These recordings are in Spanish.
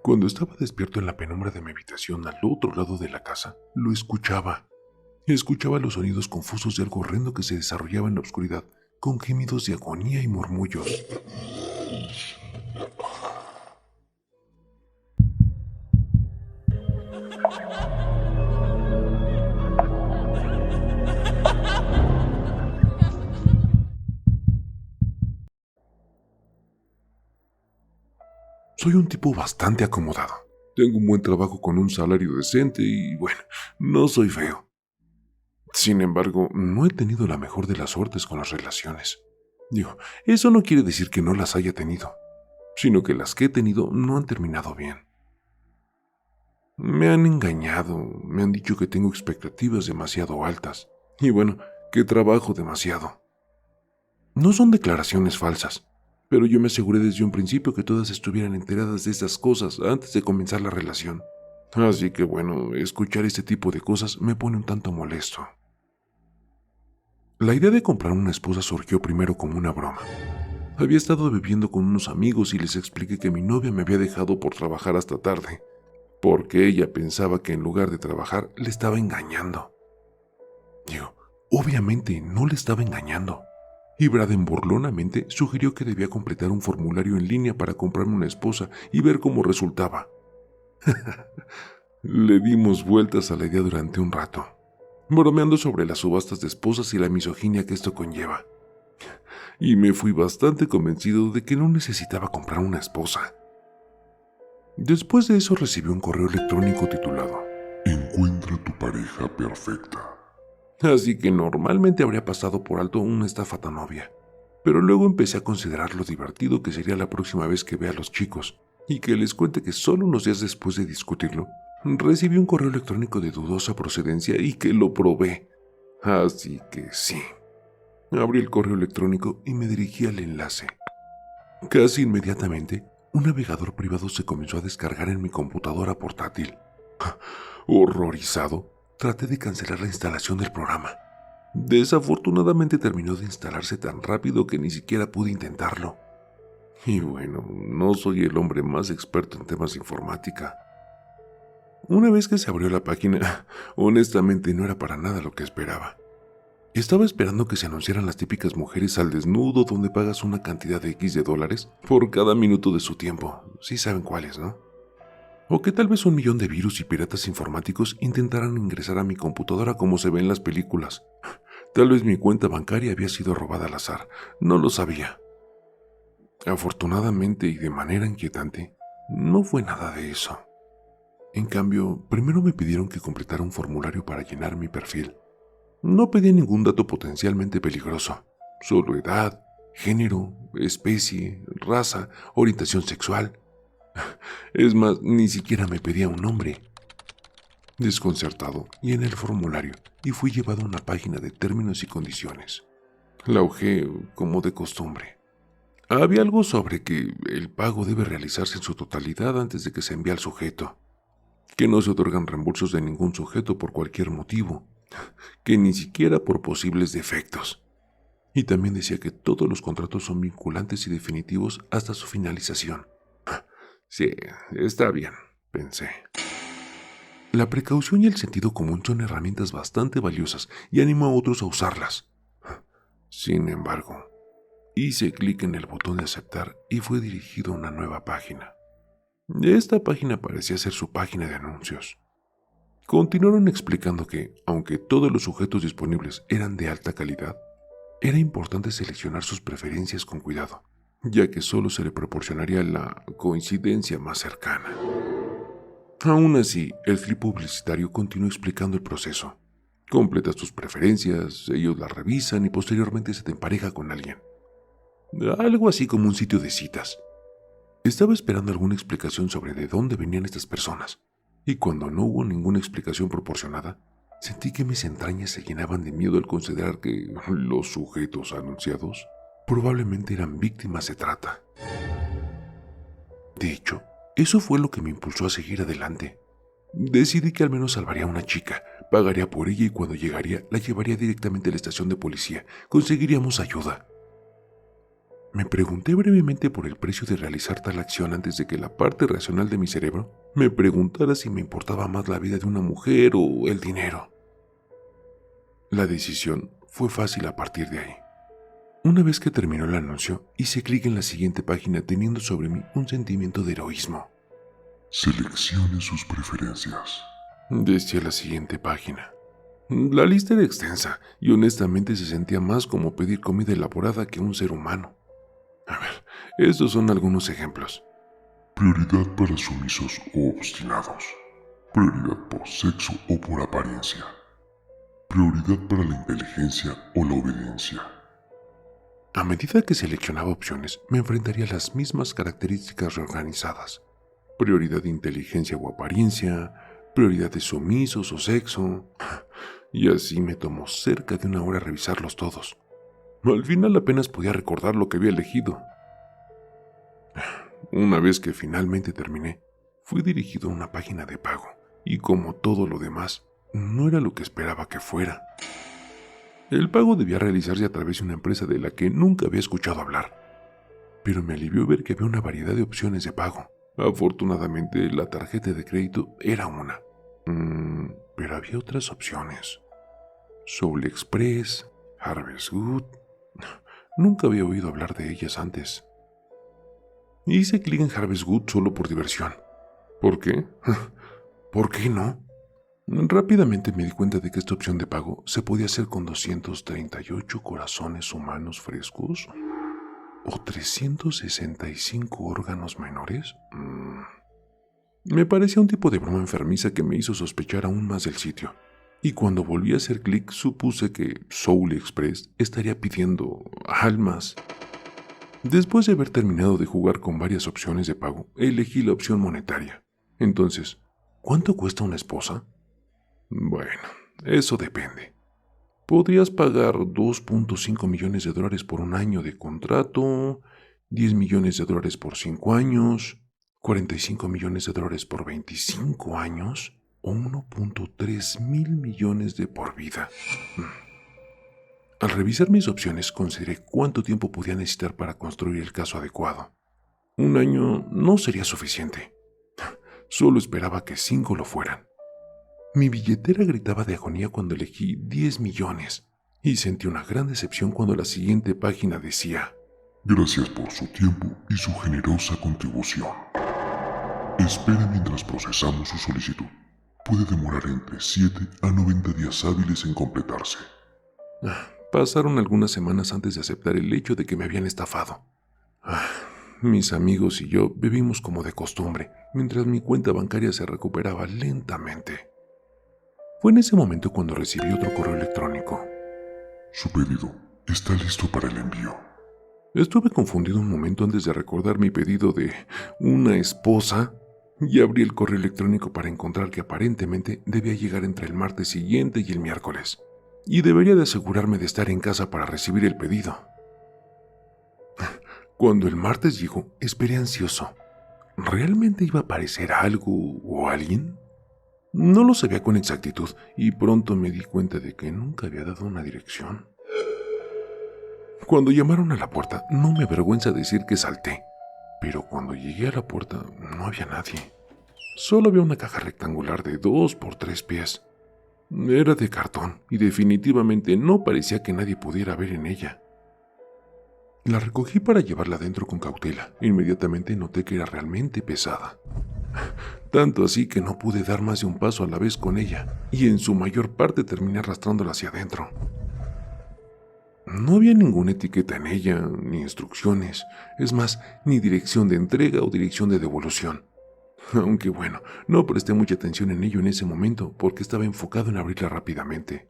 Cuando estaba despierto en la penumbra de mi habitación al otro lado de la casa, lo escuchaba. Escuchaba los sonidos confusos de algo horrendo que se desarrollaba en la oscuridad, con gemidos de agonía y murmullos. Soy un tipo bastante acomodado. Tengo un buen trabajo con un salario decente y, bueno, no soy feo. Sin embargo, no he tenido la mejor de las suertes con las relaciones. Digo, eso no quiere decir que no las haya tenido, sino que las que he tenido no han terminado bien. Me han engañado, me han dicho que tengo expectativas demasiado altas, y bueno, que trabajo demasiado. No son declaraciones falsas, pero yo me aseguré desde un principio que todas estuvieran enteradas de esas cosas antes de comenzar la relación. Así que bueno, escuchar este tipo de cosas me pone un tanto molesto. La idea de comprar una esposa surgió primero como una broma. Había estado bebiendo con unos amigos y les expliqué que mi novia me había dejado por trabajar hasta tarde, porque ella pensaba que en lugar de trabajar le estaba engañando. Digo, obviamente no le estaba engañando. Y Braden burlonamente sugirió que debía completar un formulario en línea para comprarme una esposa y ver cómo resultaba. Le dimos vueltas a la idea durante un rato, bromeando sobre las subastas de esposas y la misoginia que esto conlleva. Y me fui bastante convencido de que no necesitaba comprar una esposa. Después de eso recibí un correo electrónico titulado "Encuentra tu pareja perfecta". Así que normalmente habría pasado por alto una estafa tan obvia. Pero luego empecé a considerar lo divertido que sería la próxima vez que vea a los chicos, y que les cuente que solo unos días después de discutirlo, recibí un correo electrónico de dudosa procedencia y que lo probé. Así que sí. Abrí el correo electrónico y me dirigí al enlace. Casi inmediatamente, un navegador privado se comenzó a descargar en mi computadora portátil. Horrorizado, traté de cancelar la instalación del programa. Desafortunadamente terminó de instalarse tan rápido que ni siquiera pude intentarlo. Y bueno, no soy el hombre más experto en temas de informática. Una vez que se abrió la página, honestamente no era para nada lo que esperaba. Estaba esperando que se anunciaran las típicas mujeres al desnudo donde pagas una cantidad de X de dólares por cada minuto de su tiempo. Sí saben cuáles, ¿no? O que tal vez 1 millón de virus y piratas informáticos intentaran ingresar a mi computadora como se ve en las películas. Tal vez mi cuenta bancaria había sido robada al azar. No lo sabía. Afortunadamente y de manera inquietante, no fue nada de eso. En cambio, primero me pidieron que completara un formulario para llenar mi perfil. No pedía ningún dato potencialmente peligroso, solo edad, género, especie, raza, orientación sexual. Es más, ni siquiera me pedía un nombre. Desconcertado, llené el formulario y fui llevado a una página de términos y condiciones. La hojeé como de costumbre. Había algo sobre que el pago debe realizarse en su totalidad antes de que se envíe al sujeto, que no se otorgan reembolsos de ningún sujeto por cualquier motivo, que ni siquiera por posibles defectos. Y también decía que todos los contratos son vinculantes y definitivos hasta su finalización. Sí, está bien, pensé. La precaución y el sentido común son herramientas bastante valiosas y animo a otros a usarlas. Sin embargo, hice clic en el botón de aceptar y fue dirigido a una nueva página. Esta página parecía ser su página de anuncios. Continuaron explicando que, aunque todos los sujetos disponibles eran de alta calidad, era importante seleccionar sus preferencias con cuidado, ya que solo se le proporcionaría la coincidencia más cercana. Aún así, el clip publicitario continuó explicando el proceso. Completas tus preferencias, ellos las revisan y posteriormente se te empareja con alguien. Algo así como un sitio de citas. Estaba esperando alguna explicación sobre de dónde venían estas personas, y cuando no hubo ninguna explicación proporcionada, sentí que mis entrañas se llenaban de miedo al considerar que los sujetos anunciados probablemente eran víctimas de trata. De hecho, eso fue lo que me impulsó a seguir adelante. Decidí que al menos salvaría a una chica, pagaría por ella y cuando llegaría la llevaría directamente a la estación de policía. Conseguiríamos ayuda. Me pregunté brevemente por el precio de realizar tal acción antes de que la parte racional de mi cerebro me preguntara si me importaba más la vida de una mujer o el dinero. La decisión fue fácil a partir de ahí. Una vez que terminó el anuncio, hice clic en la siguiente página teniendo sobre mí un sentimiento de heroísmo. Seleccione sus preferencias. Decía la siguiente página. La lista era extensa y honestamente se sentía más como pedir comida elaborada que un ser humano. A ver, estos son algunos ejemplos. Prioridad para sumisos o obstinados. Prioridad por sexo o por apariencia. Prioridad para la inteligencia o la obediencia. A medida que seleccionaba opciones, me enfrentaría a las mismas características reorganizadas. Prioridad de inteligencia o apariencia, prioridad de sumisos o sexo. Y así me tomó cerca de una hora revisarlos todos. Al final apenas podía recordar lo que había elegido. Una vez que finalmente terminé, fui dirigido a una página de pago, y como todo lo demás, no era lo que esperaba que fuera. El pago debía realizarse a través de una empresa de la que nunca había escuchado hablar, pero me alivió ver que había una variedad de opciones de pago. Afortunadamente, la tarjeta de crédito era una. Pero había otras opciones. Soul Express, Harvest Good. Nunca había oído hablar de ellas antes. Hice clic en Harvest Good solo por diversión. ¿Por qué? ¿Por qué no? Rápidamente me di cuenta de que esta opción de pago se podía hacer con 238 corazones humanos frescos o 365 órganos menores. Me parecía un tipo de broma enfermiza que me hizo sospechar aún más del sitio. Y cuando volví a hacer clic supuse que Soul Express estaría pidiendo almas. Después de haber terminado de jugar con varias opciones de pago, elegí la opción monetaria. Entonces, ¿cuánto cuesta una esposa? Bueno, eso depende. Podrías pagar 2.5 millones de dólares por un año de contrato, 10 millones de dólares por 5 años, 45 millones de dólares por 25 años o 1.3 mil millones de por vida. Al revisar mis opciones, consideré cuánto tiempo podía necesitar para construir el caso adecuado. Un año no sería suficiente. Solo esperaba que 5 lo fueran. Mi billetera gritaba de agonía cuando elegí 10 millones y sentí una gran decepción cuando la siguiente página decía: Gracias por su tiempo y su generosa contribución. Espere mientras procesamos su solicitud. Puede demorar entre 7 a 90 días hábiles en completarse. Pasaron algunas semanas antes de aceptar el hecho de que me habían estafado. Mis amigos y yo vivimos como de costumbre, mientras mi cuenta bancaria se recuperaba lentamente. Fue en ese momento cuando recibí otro correo electrónico. Su pedido está listo para el envío. Estuve confundido un momento antes de recordar mi pedido de una esposa y abrí el correo electrónico para encontrar que aparentemente debía llegar entre el martes siguiente y el miércoles, y debería de asegurarme de estar en casa para recibir el pedido. Cuando el martes llegó, esperé ansioso. ¿Realmente iba a aparecer algo o alguien? No lo sabía con exactitud y pronto me di cuenta de que nunca había dado una dirección. Cuando llamaron a la puerta, no me avergüenza decir que salté, pero cuando llegué a la puerta no había nadie. Solo había una caja rectangular de 2 por 3 pies. Era de cartón y definitivamente no parecía que nadie pudiera ver en ella. La recogí para llevarla adentro con cautela. Inmediatamente noté que era realmente pesada. Tanto así que no pude dar más de un paso a la vez con ella, y en su mayor parte terminé arrastrándola hacia adentro. No había ninguna etiqueta en ella, ni instrucciones, es más, ni dirección de entrega o dirección de devolución. Aunque bueno, no presté mucha atención en ello en ese momento porque estaba enfocado en abrirla rápidamente.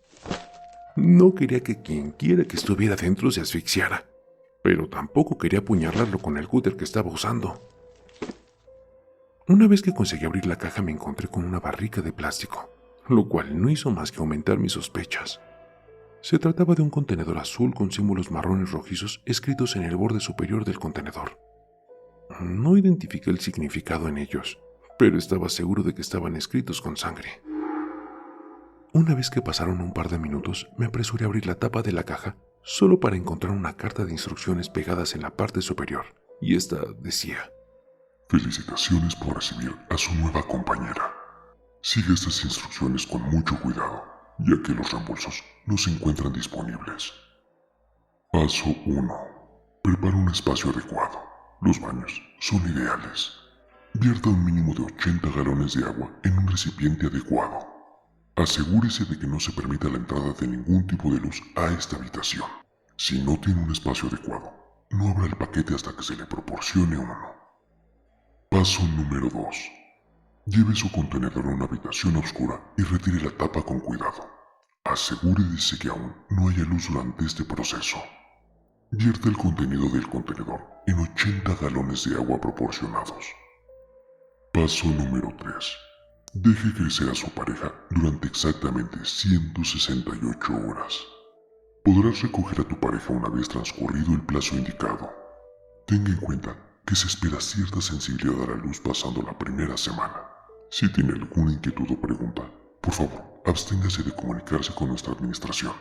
No quería que quien quiera que estuviera dentro se asfixiara, pero tampoco quería apuñalarlo con el cúter que estaba usando. Una vez que conseguí abrir la caja me encontré con una barrica de plástico, lo cual no hizo más que aumentar mis sospechas. Se trataba de un contenedor azul con símbolos marrones rojizos escritos en el borde superior del contenedor. No identifiqué el significado en ellos, pero estaba seguro de que estaban escritos con sangre. Una vez que pasaron un par de minutos, me apresuré a abrir la tapa de la caja solo para encontrar una carta de instrucciones pegadas en la parte superior, y esta decía: Felicitaciones por recibir a su nueva compañera. Sigue estas instrucciones con mucho cuidado, ya que los reembolsos no se encuentran disponibles. Paso 1. Prepara un espacio adecuado. Los baños son ideales. Vierta un mínimo de 80 galones de agua en un recipiente adecuado. Asegúrese de que no se permita la entrada de ningún tipo de luz a esta habitación. Si no tiene un espacio adecuado, no abra el paquete hasta que se le proporcione uno. Paso número 2. Lleve su contenedor a una habitación oscura y retire la tapa con cuidado. Asegúrese que aún no haya luz durante este proceso. Vierta el contenido del contenedor en 80 galones de agua proporcionados. Paso número 3. Deje crecer a su pareja durante exactamente 168 horas. Podrás recoger a tu pareja una vez transcurrido el plazo indicado. Tenga en cuenta que se espera cierta sensibilidad a la luz pasando la primera semana. Si tiene alguna inquietud o pregunta, por favor, absténgase de comunicarse con nuestra administración.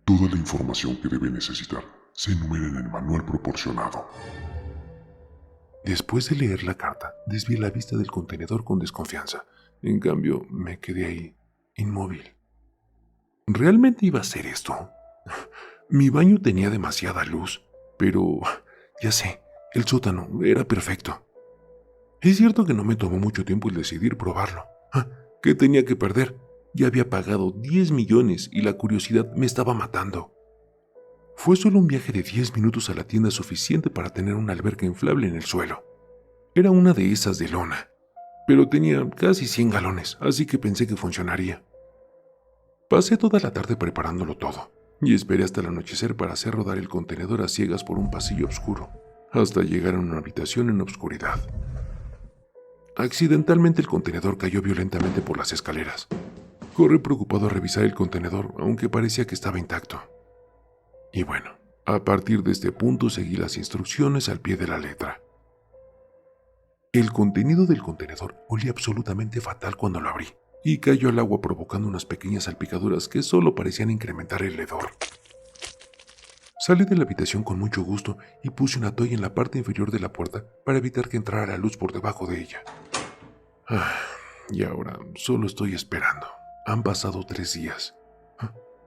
Toda la información que debe necesitar se enumera en el manual proporcionado. Después de leer la carta, desvié la vista del contenedor con desconfianza. En cambio, me quedé ahí, inmóvil. ¿Realmente iba a ser esto? Mi baño tenía demasiada luz, pero ya sé, el sótano era perfecto. Es cierto que no me tomó mucho tiempo el decidir probarlo. ¿Qué tenía que perder? Ya había pagado 10 millones y la curiosidad me estaba matando. Fue solo un viaje de 10 minutos a la tienda suficiente para tener una alberca inflable en el suelo. Era una de esas de lona, pero tenía casi 100 galones, así que pensé que funcionaría. Pasé toda la tarde preparándolo todo, y esperé hasta el anochecer para hacer rodar el contenedor a ciegas por un pasillo oscuro, hasta llegar a una habitación en obscuridad. Accidentalmente el contenedor cayó violentamente por las escaleras. Corrí preocupado a revisar el contenedor, aunque parecía que estaba intacto. Y bueno, a partir de este punto seguí las instrucciones al pie de la letra. El contenido del contenedor olía absolutamente fatal cuando lo abrí, y cayó al agua provocando unas pequeñas salpicaduras que solo parecían incrementar el hedor. Salí de la habitación con mucho gusto y puse una toalla en la parte inferior de la puerta para evitar que entrara la luz por debajo de ella. Y ahora solo estoy esperando. Han pasado 3 días.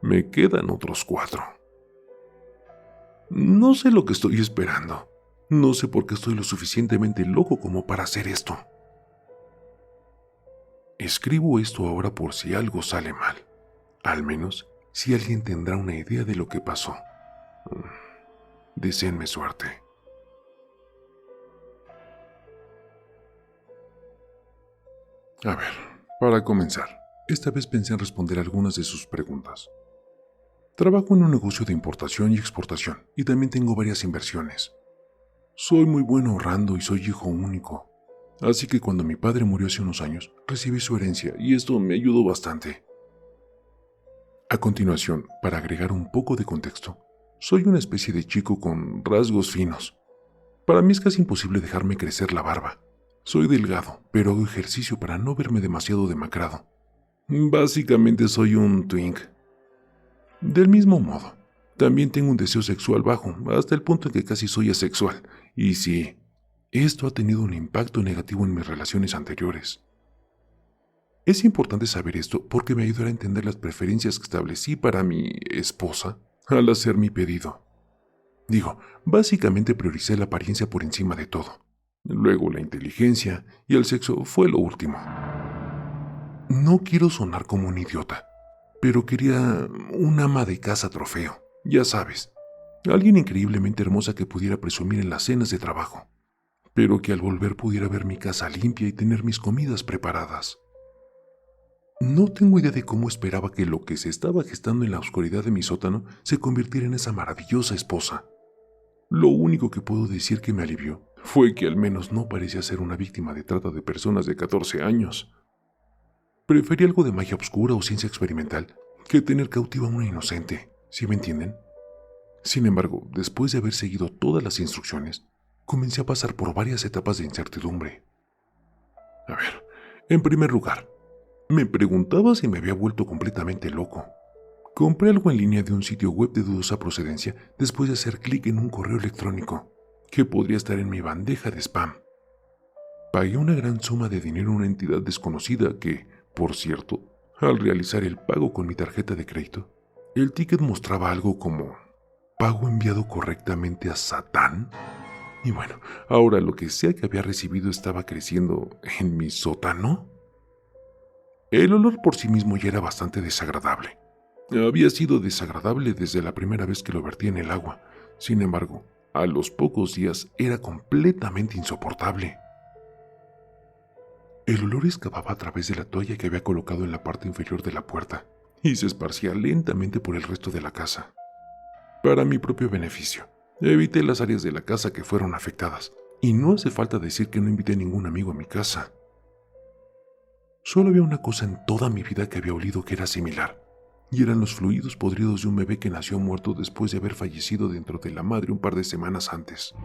Me quedan otros 4. No sé lo que estoy esperando. No sé por qué estoy lo suficientemente loco como para hacer esto. Escribo esto ahora por si algo sale mal. Al menos si alguien tendrá una idea de lo que pasó. Deséenme suerte. A ver, para comenzar, esta vez pensé en responder algunas de sus preguntas. Trabajo en un negocio de importación y exportación y también tengo varias inversiones. Soy muy bueno ahorrando y soy hijo único. Así que cuando mi padre murió hace unos años, recibí su herencia y esto me ayudó bastante. A continuación, para agregar un poco de contexto, soy una especie de chico con rasgos finos. Para mí es casi imposible dejarme crecer la barba. Soy delgado, pero hago ejercicio para no verme demasiado demacrado. Básicamente soy un twink. Del mismo modo, también tengo un deseo sexual bajo, hasta el punto en que casi soy asexual. Y sí, esto ha tenido un impacto negativo en mis relaciones anteriores. Es importante saber esto porque me ayudará a entender las preferencias que establecí para mi esposa al hacer mi pedido. Básicamente prioricé la apariencia por encima de todo. Luego la inteligencia y el sexo fue lo último. No quiero sonar como un idiota, pero quería un ama de casa trofeo, ya sabes. Alguien increíblemente hermosa que pudiera presumir en las cenas de trabajo, pero que al volver pudiera ver mi casa limpia y tener mis comidas preparadas. No tengo idea de cómo esperaba que lo que se estaba gestando en la oscuridad de mi sótano se convirtiera en esa maravillosa esposa. Lo único que puedo decir que me alivió fue que al menos no parecía ser una víctima de trata de personas de 14 años. Preferí algo de magia oscura o ciencia experimental que tener cautiva a una inocente, ¿sí me entienden? Sin embargo, después de haber seguido todas las instrucciones, comencé a pasar por varias etapas de incertidumbre. A ver, en primer lugar, me preguntaba si me había vuelto completamente loco. Compré algo en línea de un sitio web de dudosa procedencia después de hacer clic en un correo electrónico que podría estar en mi bandeja de spam. Pagué una gran suma de dinero a una entidad desconocida que, por cierto, al realizar el pago con mi tarjeta de crédito, el ticket mostraba algo como pago enviado correctamente a Satán. Y bueno, ahora lo que sea que había recibido estaba creciendo en mi sótano. El olor por sí mismo ya era bastante desagradable. Había sido desagradable desde la primera vez que lo vertí en el agua. Sin embargo, a los pocos días era completamente insoportable. El olor escapaba a través de la toalla que había colocado en la parte inferior de la puerta y se esparcía lentamente por el resto de la casa. Para mi propio beneficio, evité las áreas de la casa que fueron afectadas, y no hace falta decir que no invité a ningún amigo a mi casa. Solo había una cosa en toda mi vida que había olido que era similar, y eran los fluidos podridos de un bebé que nació muerto después de haber fallecido dentro de la madre un par de semanas antes.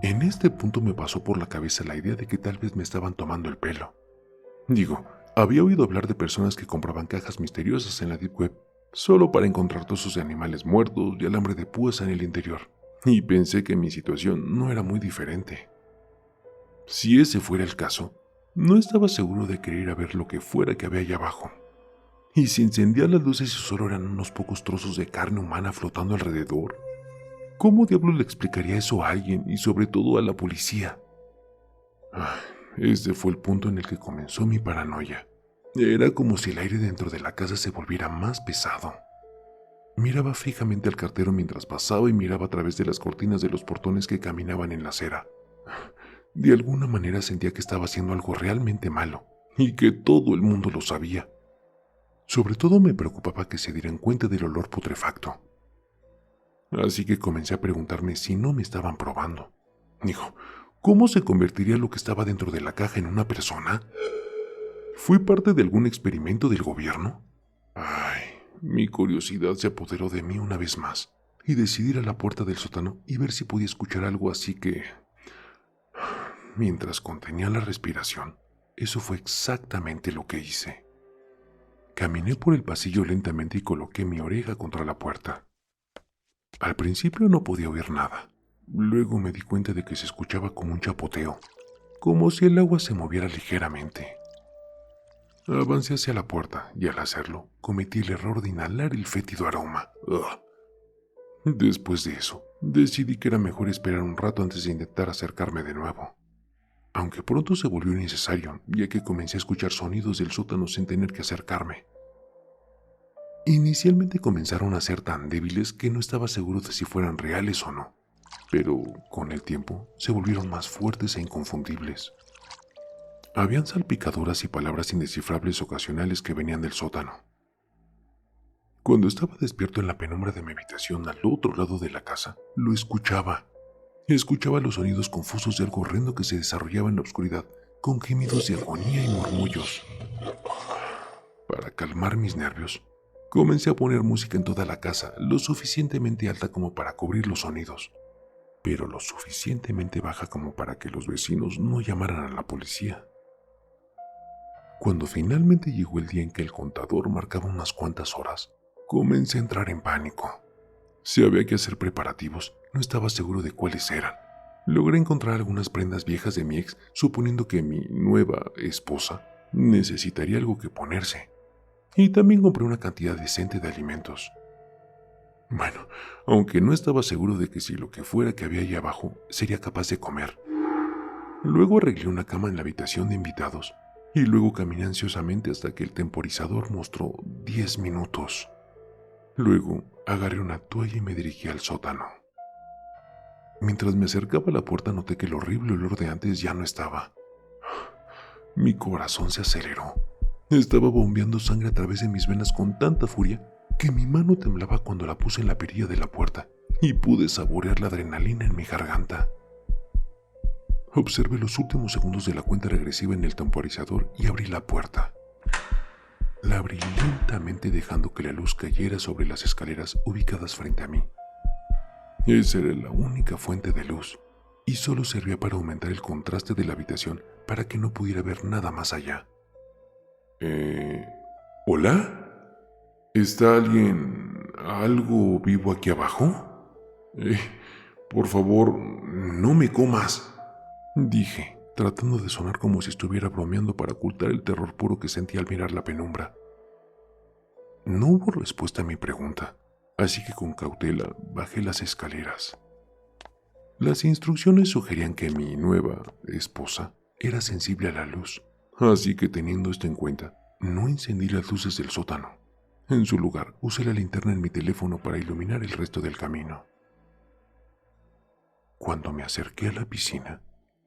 En este punto me pasó por la cabeza la idea de que tal vez me estaban tomando el pelo. Digo, había oído hablar de personas que compraban cajas misteriosas en la Deep Web solo para encontrar trozos de animales muertos y alambre de púas en el interior, y pensé que mi situación no era muy diferente. Si ese fuera el caso, no estaba seguro de querer ir a ver lo que fuera que había allá abajo. Y si encendía las luces y solo eran unos pocos trozos de carne humana flotando alrededor, ¿cómo diablos le explicaría eso a alguien y sobre todo a la policía? Este fue el punto en el que comenzó mi paranoia. Era como si el aire dentro de la casa se volviera más pesado. Miraba fijamente al cartero mientras pasaba y miraba a través de las cortinas de los portones que caminaban en la acera. De alguna manera sentía que estaba haciendo algo realmente malo y que todo el mundo lo sabía. Sobre todo me preocupaba que se dieran cuenta del olor putrefacto. Así que comencé a preguntarme si no me estaban probando. Digo, ¿cómo se convertiría lo que estaba dentro de la caja en una persona? ¿Fue parte de algún experimento del gobierno? Mi curiosidad se apoderó de mí una vez más, y decidí ir a la puerta del sótano y ver si podía escuchar algo, así que... Mientras contenía la respiración, eso fue exactamente lo que hice. Caminé por el pasillo lentamente y coloqué mi oreja contra la puerta. Al principio no podía oír nada. Luego me di cuenta de que se escuchaba como un chapoteo, como si el agua se moviera ligeramente. Avancé hacia la puerta y al hacerlo, cometí el error de inhalar el fétido aroma. ¡Ugh! Después de eso, decidí que era mejor esperar un rato antes de intentar acercarme de nuevo. Aunque pronto se volvió innecesario, ya que comencé a escuchar sonidos del sótano sin tener que acercarme. Inicialmente comenzaron a ser tan débiles que no estaba seguro de si fueran reales o no, pero con el tiempo se volvieron más fuertes e inconfundibles. Habían salpicaduras y palabras indescifrables ocasionales que venían del sótano. Cuando estaba despierto en la penumbra de mi habitación al otro lado de la casa, lo escuchaba. Escuchaba los sonidos confusos de algo horrendo que se desarrollaba en la oscuridad, con gemidos de agonía y murmullos. Para calmar mis nervios, comencé a poner música en toda la casa, lo suficientemente alta como para cubrir los sonidos, pero lo suficientemente baja como para que los vecinos no llamaran a la policía. Cuando finalmente llegó el día en que el contador marcaba unas cuantas horas, comencé a entrar en pánico. Si había que hacer preparativos, no estaba seguro de cuáles eran. Logré encontrar algunas prendas viejas de mi ex, suponiendo que mi nueva esposa necesitaría algo que ponerse. Y también compré una cantidad decente de alimentos. Bueno, aunque no estaba seguro de que si lo que fuera que había ahí abajo sería capaz de comer. Luego arreglé una cama en la habitación de invitados, y luego caminé ansiosamente hasta que el temporizador mostró 10 minutos. Luego agarré una toalla y me dirigí al sótano. Mientras me acercaba a la puerta noté que el horrible olor de antes ya no estaba. Mi corazón se aceleró. Estaba bombeando sangre a través de mis venas con tanta furia que mi mano temblaba cuando la puse en la perilla de la puerta y pude saborear la adrenalina en mi garganta. Observé los últimos segundos de la cuenta regresiva en el temporizador y abrí la puerta. La abrí lentamente dejando que la luz cayera sobre las escaleras ubicadas frente a mí. Esa era la única fuente de luz y solo servía para aumentar el contraste de la habitación para que no pudiera ver nada más allá. ¿Hola? ¿Está algo vivo aquí abajo? Por favor, no me comas, dije, tratando de sonar como si estuviera bromeando para ocultar el terror puro que sentí al mirar la penumbra. No hubo respuesta a mi pregunta, así que con cautela bajé las escaleras. Las instrucciones sugerían que mi nueva esposa era sensible a la luz, así que teniendo esto en cuenta, no encendí las luces del sótano. En su lugar, usé la linterna en mi teléfono para iluminar el resto del camino. Cuando me acerqué a la piscina,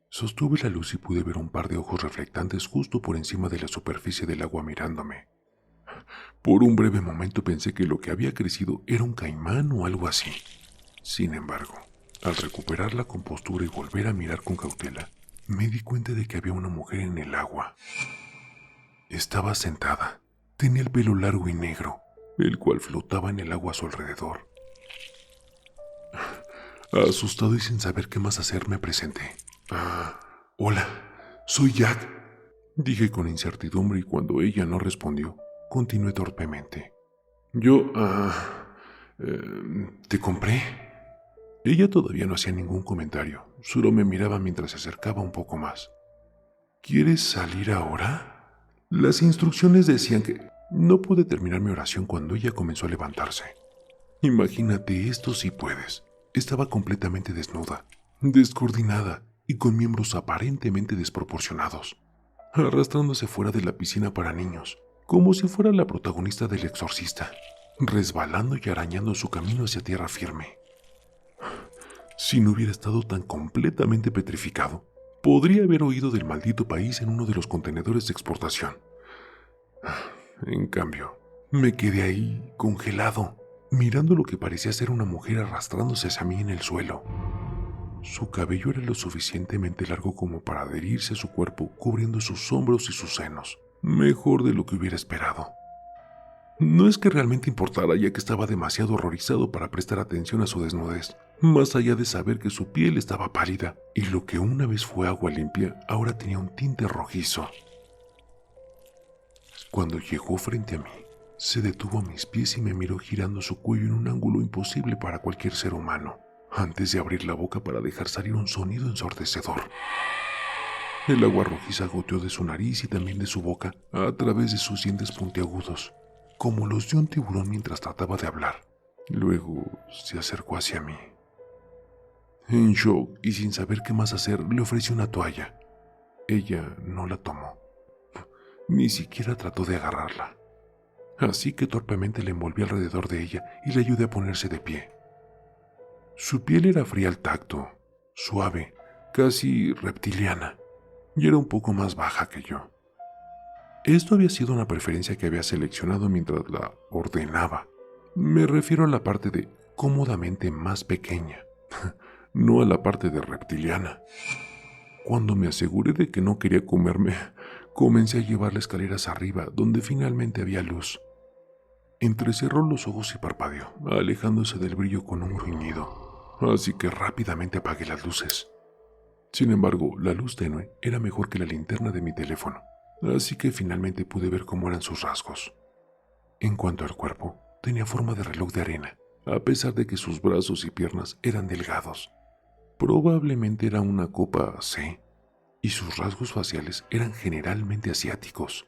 sostuve la luz y pude ver un par de ojos reflectantes justo por encima de la superficie del agua mirándome. Por un breve momento pensé que lo que había crecido era un caimán o algo así. Sin embargo, al recuperar la compostura y volver a mirar con cautela, me di cuenta de que había una mujer en el agua. Estaba sentada. Tenía el pelo largo y negro, el cual flotaba en el agua a su alrededor. Asustado y sin saber qué más hacer, me presenté. Hola, soy Jack, dije con incertidumbre, y cuando ella no respondió, continué torpemente. Yo, ¿te compré? Ella todavía no hacía ningún comentario, solo me miraba mientras se acercaba un poco más. ¿Quieres salir ahora? Las instrucciones decían que... No pude terminar mi oración cuando ella comenzó a levantarse. Imagínate esto si puedes. Estaba completamente desnuda, descoordinada y con miembros aparentemente desproporcionados, arrastrándose fuera de la piscina para niños, como si fuera la protagonista del Exorcista, resbalando y arañando su camino hacia tierra firme. Si no hubiera estado tan completamente petrificado, podría haber oído del maldito país en uno de los contenedores de exportación. En cambio, me quedé ahí, congelado, mirando lo que parecía ser una mujer arrastrándose hacia mí en el suelo. Su cabello era lo suficientemente largo como para adherirse a su cuerpo, cubriendo sus hombros y sus senos, mejor de lo que hubiera esperado. No es que realmente importara, ya que estaba demasiado horrorizado para prestar atención a su desnudez, más allá de saber que su piel estaba pálida, y lo que una vez fue agua limpia, ahora tenía un tinte rojizo. Cuando llegó frente a mí, se detuvo a mis pies y me miró girando su cuello en un ángulo imposible para cualquier ser humano, antes de abrir la boca para dejar salir un sonido ensordecedor. El agua rojiza goteó de su nariz y también de su boca a través de sus dientes puntiagudos, como los de un tiburón mientras trataba de hablar. Luego se acercó hacia mí. En shock y sin saber qué más hacer, le ofrecí una toalla. Ella no la tomó. Ni siquiera trató de agarrarla. Así que torpemente la envolví alrededor de ella y le ayudé a ponerse de pie. Su piel era fría al tacto, suave, casi reptiliana, y era un poco más baja que yo. Esto había sido una preferencia que había seleccionado mientras la ordenaba. Me refiero a la parte de cómodamente más pequeña, no a la parte de reptiliana. Cuando me aseguré de que no quería comerme, comencé a llevarla escaleras arriba, donde finalmente había luz. Entrecerró los ojos y parpadeó, alejándose del brillo con un gruñido, así que rápidamente apagué las luces. Sin embargo, la luz tenue era mejor que la linterna de mi teléfono, así que finalmente pude ver cómo eran sus rasgos. En cuanto al cuerpo, tenía forma de reloj de arena, a pesar de que sus brazos y piernas eran delgados. Probablemente era una copa C, y sus rasgos faciales eran generalmente asiáticos.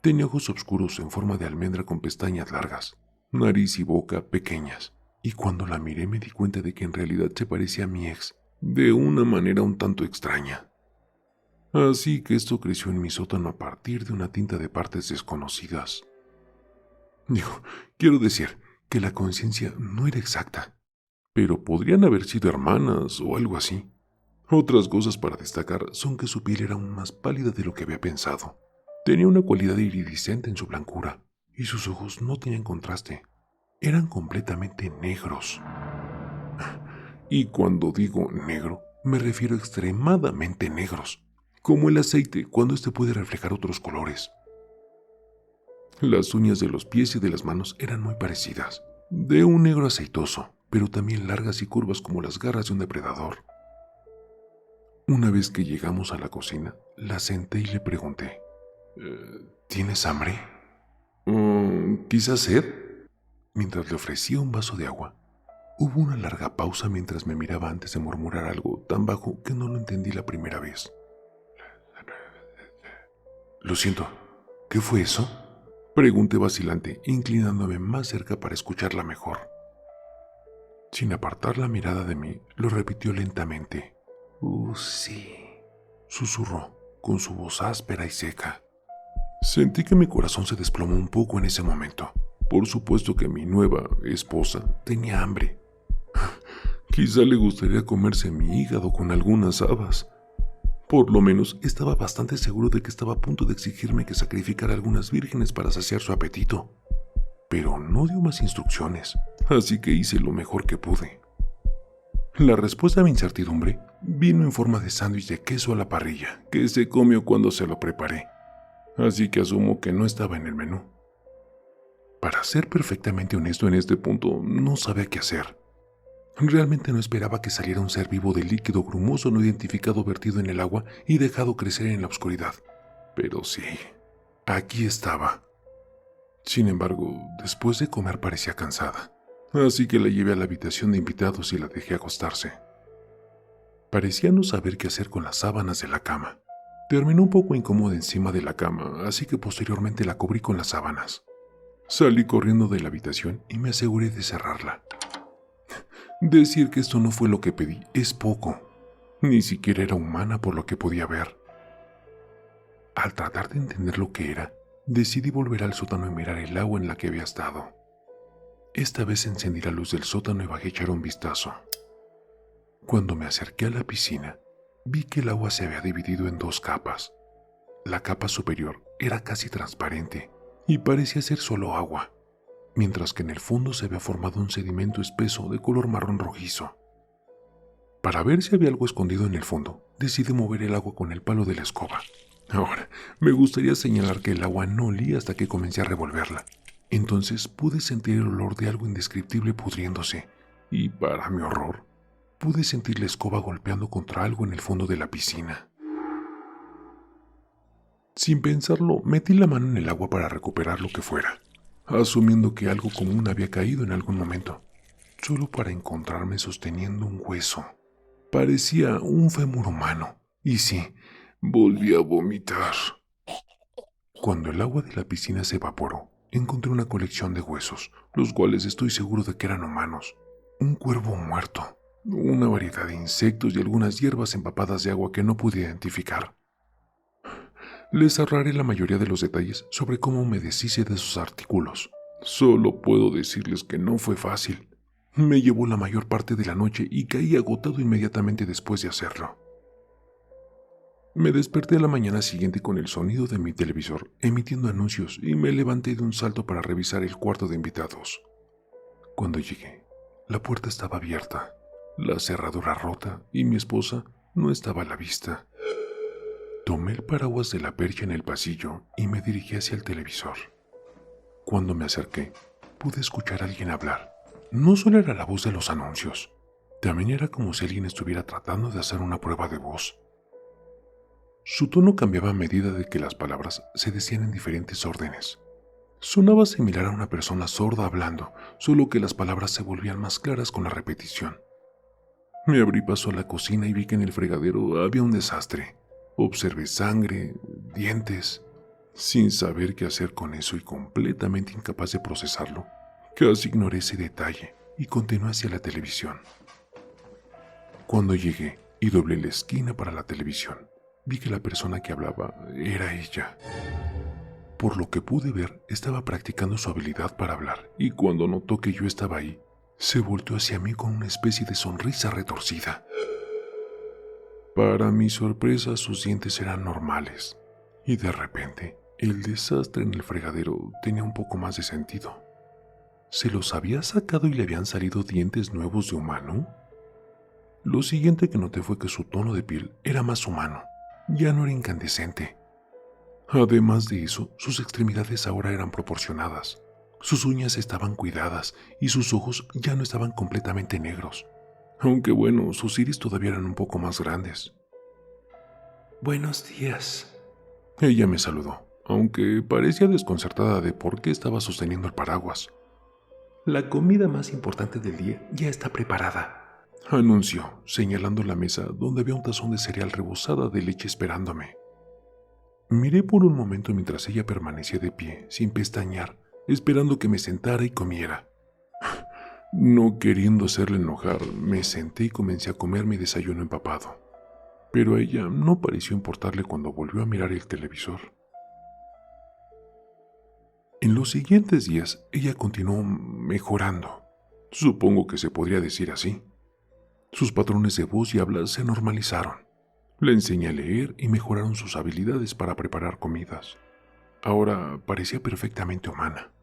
Tenía ojos oscuros en forma de almendra con pestañas largas, nariz y boca pequeñas, y cuando la miré me di cuenta de que en realidad se parecía a mi ex, de una manera un tanto extraña. Así que esto creció en mi sótano a partir de una tinta de partes desconocidas. Quiero decir que la conciencia no era exacta, pero podrían haber sido hermanas o algo así. Otras cosas para destacar son que su piel era aún más pálida de lo que había pensado. Tenía una cualidad iridiscente en su blancura, y sus ojos no tenían contraste. Eran completamente negros. Y cuando digo negro, me refiero a extremadamente negros, como el aceite cuando éste puede reflejar otros colores. Las uñas de los pies y de las manos eran muy parecidas, de un negro aceitoso, pero también largas y curvas como las garras de un depredador. Una vez que llegamos a la cocina, la senté y le pregunté, ¿tienes hambre? ¿Quizás sed? Mientras le ofrecía un vaso de agua, hubo una larga pausa mientras me miraba antes de murmurar algo tan bajo que no lo entendí la primera vez. Lo siento, ¿qué fue eso? Pregunté vacilante, inclinándome más cerca para escucharla mejor. Sin apartar la mirada de mí, lo repitió lentamente. Sí, susurró, con su voz áspera y seca. Sentí que mi corazón se desplomó un poco en ese momento. Por supuesto que mi nueva esposa tenía hambre. Quizá le gustaría comerse mi hígado con algunas habas. Por lo menos estaba bastante seguro de que estaba a punto de exigirme que sacrificara algunas vírgenes para saciar su apetito. Pero no dio más instrucciones, así que hice lo mejor que pude. La respuesta a mi incertidumbre vino en forma de sándwich de queso a la parrilla, que se comió cuando se lo preparé. Así que asumo que no estaba en el menú. Para ser perfectamente honesto en este punto, no sabía qué hacer. Realmente no esperaba que saliera un ser vivo del líquido grumoso no identificado vertido en el agua y dejado crecer en la oscuridad. Pero sí, aquí estaba. Sin embargo, después de comer parecía cansada, así que la llevé a la habitación de invitados y la dejé acostarse. Parecía no saber qué hacer con las sábanas de la cama. Terminó un poco incómoda encima de la cama, así que posteriormente la cubrí con las sábanas. Salí corriendo de la habitación y me aseguré de cerrarla. Decir que esto no fue lo que pedí es poco. Ni siquiera era humana por lo que podía ver. Al tratar de entender lo que era, decidí volver al sótano y mirar el agua en la que había estado. Esta vez encendí la luz del sótano y bajé a echar un vistazo. Cuando me acerqué a la piscina, vi que el agua se había dividido en dos capas. La capa superior era casi transparente y parecía ser solo agua, mientras que en el fondo se había formado un sedimento espeso de color marrón rojizo. Para ver si había algo escondido en el fondo, decidí mover el agua con el palo de la escoba. Ahora, me gustaría señalar que el agua no olía hasta que comencé a revolverla. Entonces pude sentir el olor de algo indescriptible pudriéndose, y para mi horror, pude sentir la escoba golpeando contra algo en el fondo de la piscina. Sin pensarlo, metí la mano en el agua para recuperar lo que fuera, asumiendo que algo común había caído en algún momento, solo para encontrarme sosteniendo un hueso. Parecía un fémur humano, y sí, volví a vomitar. Cuando el agua de la piscina se evaporó, encontré una colección de huesos, los cuales estoy seguro de que eran humanos. Un cuervo muerto, una variedad de insectos y algunas hierbas empapadas de agua que no pude identificar. Les ahorraré la mayoría de los detalles sobre cómo me deshice de sus artículos. Solo puedo decirles que no fue fácil. Me llevó la mayor parte de la noche y caí agotado inmediatamente después de hacerlo. Me desperté a la mañana siguiente con el sonido de mi televisor emitiendo anuncios y me levanté de un salto para revisar el cuarto de invitados. Cuando llegué, la puerta estaba abierta, la cerradura rota y mi esposa no estaba a la vista. Tomé el paraguas de la percha en el pasillo y me dirigí hacia el televisor. Cuando me acerqué, pude escuchar a alguien hablar. No solo era la voz de los anuncios, también era como si alguien estuviera tratando de hacer una prueba de voz. Su tono cambiaba a medida de que las palabras se decían en diferentes órdenes. Sonaba similar a una persona sorda hablando, solo que las palabras se volvían más claras con la repetición. Me abrí paso a la cocina y vi que en el fregadero había un desastre. Observé sangre, dientes. Sin saber qué hacer con eso y completamente incapaz de procesarlo, casi ignoré ese detalle y continué hacia la televisión. Cuando llegué y doblé la esquina para la televisión, vi que la persona que hablaba era ella. Por lo que pude ver, estaba practicando su habilidad para hablar, y cuando notó que yo estaba ahí, se volteó hacia mí con una especie de sonrisa retorcida. Para mi sorpresa, sus dientes eran normales, y de repente, el desastre en el fregadero tenía un poco más de sentido. ¿Se los había sacado y le habían salido dientes nuevos de humano? Lo siguiente que noté fue que su tono de piel era más humano, ya no era incandescente. Además de eso, sus extremidades ahora eran proporcionadas, sus uñas estaban cuidadas y sus ojos ya no estaban completamente negros. Aunque bueno, sus iris todavía eran un poco más grandes. «Buenos días», ella me saludó, aunque parecía desconcertada de por qué estaba sosteniendo el paraguas. La comida más importante del día ya está preparada, anunció, señalando la mesa donde había un tazón de cereal rebosada de leche esperándome. Miré por un momento mientras ella permanecía de pie, sin pestañear, esperando que me sentara y comiera. No queriendo hacerle enojar, me senté y comencé a comer mi desayuno empapado. Pero a ella no pareció importarle cuando volvió a mirar el televisor. En los siguientes días, ella continuó mejorando. Supongo que se podría decir así. Sus patrones de voz y habla se normalizaron. Le enseñé a leer y mejoraron sus habilidades para preparar comidas. Ahora parecía perfectamente humana.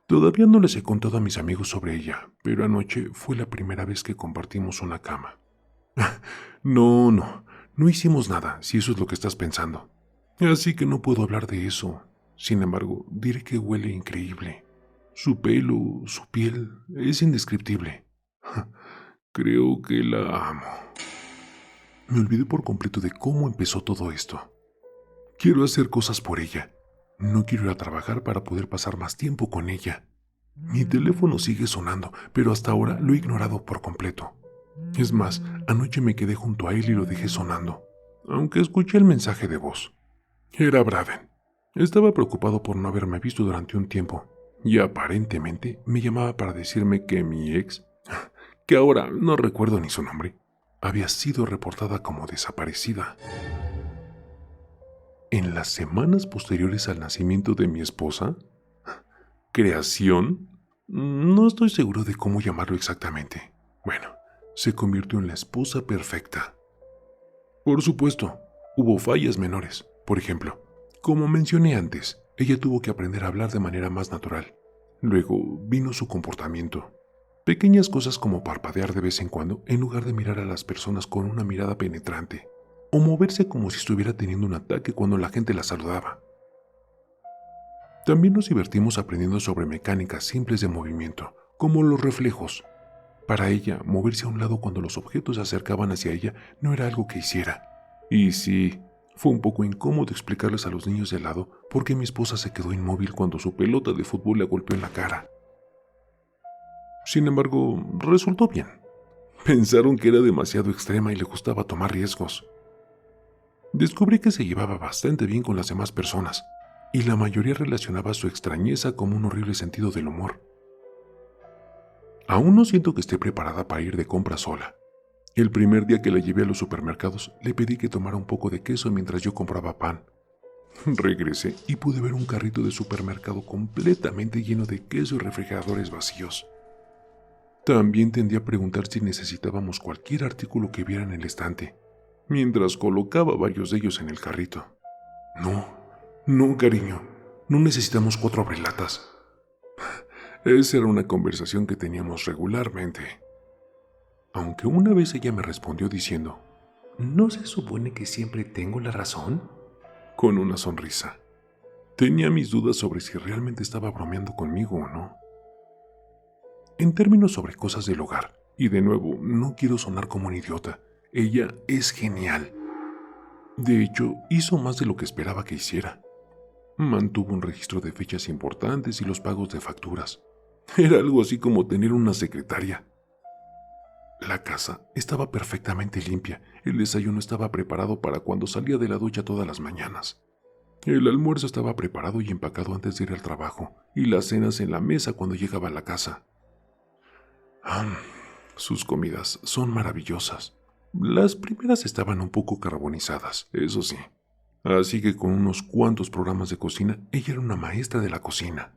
Todavía no les he contado a mis amigos sobre ella, pero anoche fue la primera vez que compartimos una cama. No hicimos nada, si eso es lo que estás pensando. Así que no puedo hablar de eso. Sin embargo, diré que huele increíble. Su pelo, su piel, es indescriptible. Creo que la amo. Me olvidé por completo de cómo empezó todo esto. Quiero hacer cosas por ella. No quiero ir a trabajar para poder pasar más tiempo con ella. Mi teléfono sigue sonando, pero hasta ahora lo he ignorado por completo. Es más, anoche me quedé junto a él y lo dejé sonando, aunque escuché el mensaje de voz. Era Braden. Estaba preocupado por no haberme visto durante un tiempo, y aparentemente me llamaba para decirme que mi ex, que ahora no recuerdo ni su nombre, había sido reportada como desaparecida. En las semanas posteriores al nacimiento de mi esposa, creación, no estoy seguro de cómo llamarlo exactamente. Bueno, se convirtió en la esposa perfecta. Por supuesto, hubo fallas menores. Por ejemplo, como mencioné antes, ella tuvo que aprender a hablar de manera más natural. Luego vino su comportamiento. Pequeñas cosas como parpadear de vez en cuando en lugar de mirar a las personas con una mirada penetrante, o moverse como si estuviera teniendo un ataque cuando la gente la saludaba. También nos divertimos aprendiendo sobre mecánicas simples de movimiento, como los reflejos. Para ella, moverse a un lado cuando los objetos se acercaban hacia ella no era algo que hiciera. Y sí, fue un poco incómodo explicarles a los niños de al lado por qué mi esposa se quedó inmóvil cuando su pelota de fútbol le golpeó en la cara. Sin embargo, resultó bien. Pensaron que era demasiado extrema y le gustaba tomar riesgos. Descubrí que se llevaba bastante bien con las demás personas, y la mayoría relacionaba su extrañeza como un horrible sentido del humor. Aún no siento que esté preparada para ir de compras sola. El primer día que la llevé a los supermercados, le pedí que tomara un poco de queso mientras yo compraba pan. Regresé y pude ver un carrito de supermercado completamente lleno de queso y refrigeradores vacíos. También tendí a preguntar si necesitábamos cualquier artículo que viera en el estante, mientras colocaba varios de ellos en el carrito. No, cariño, no necesitamos 4 abrelatas. Esa era una conversación que teníamos regularmente. Aunque una vez ella me respondió diciendo, ¿no se supone que siempre tengo la razón? Con una sonrisa. Tenía mis dudas sobre si realmente estaba bromeando conmigo o no. En términos sobre cosas del hogar, y de nuevo, no quiero sonar como un idiota, ella es genial. De hecho, hizo más de lo que esperaba que hiciera. Mantuvo un registro de fechas importantes y los pagos de facturas. Era algo así como tener una secretaria. La casa estaba perfectamente limpia, el desayuno estaba preparado para cuando salía de la ducha todas las mañanas. El almuerzo estaba preparado y empacado antes de ir al trabajo, y las cenas en la mesa cuando llegaba a la casa. Sus comidas son maravillosas. Las primeras estaban un poco carbonizadas, eso sí. Así que con unos cuantos programas de cocina, ella era una maestra de la cocina.